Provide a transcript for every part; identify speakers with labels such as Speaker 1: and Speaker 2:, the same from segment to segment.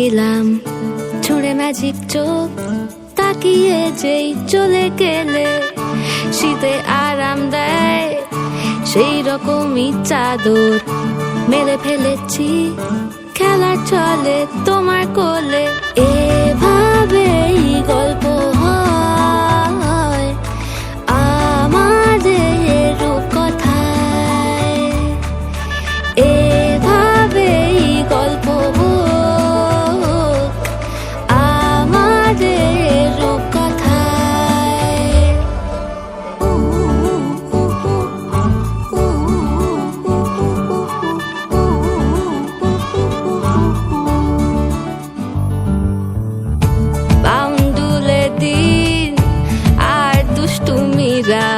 Speaker 1: ছিলাম, ছুঁড়ে ম্যাজিক চোখ তাকিয়ে যেই চলে গেলে শীতে আরাম দেয় সেই রকমই চাদর মেলে ফেলেছি খেলার চলে তোমার কোলে। এভাবেই গল্প হয় আমাদের রূপকথায়, এভাবেই গল্প হোক আমাদের রূপকথায়। বাউন্ডুলে দিন আর দুষ্টুমিরা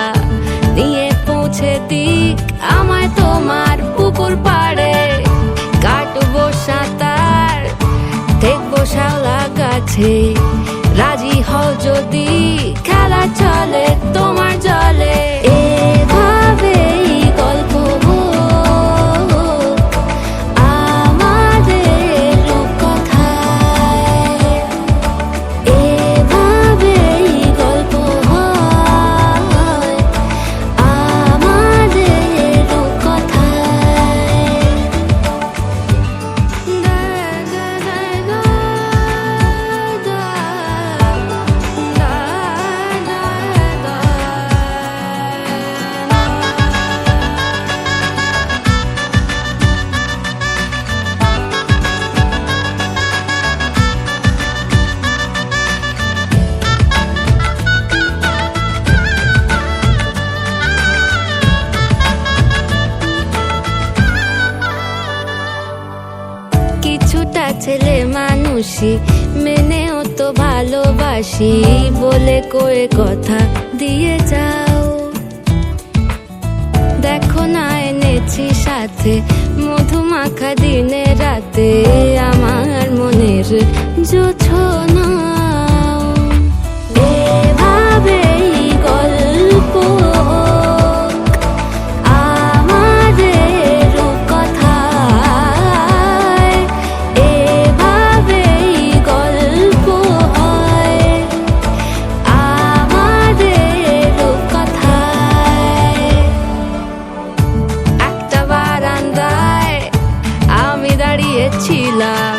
Speaker 1: নিয়ে পৌঁছে দিক আমায় তোমার পুকুর পাড়ে। কাটবো সাঁতার, দেখবো শাওলা গাছে, রাজি হও যদি খেলা চলে তোমার জলে। এভাবেই গল্প হোক আমাদের রূপকথায়, এভাবেই গল্প হয় আমাদের রূপকথায়। কিছুটা ছেলে মানুষই মেনেও তো ভালোবাসি বলে কয়ে কথা দিয়ে যাও। দেখো না এনেছি সাথে মধুমাখা দিনে রাতে আমার মনের জোছনা। এভাবেই গল্প আমাদের রূপকথায়, এভাবেই গল্প হয় আমাদের রূপকথায়। একটা বারান্দায় আমি দাঁড়িয়েছিলাম,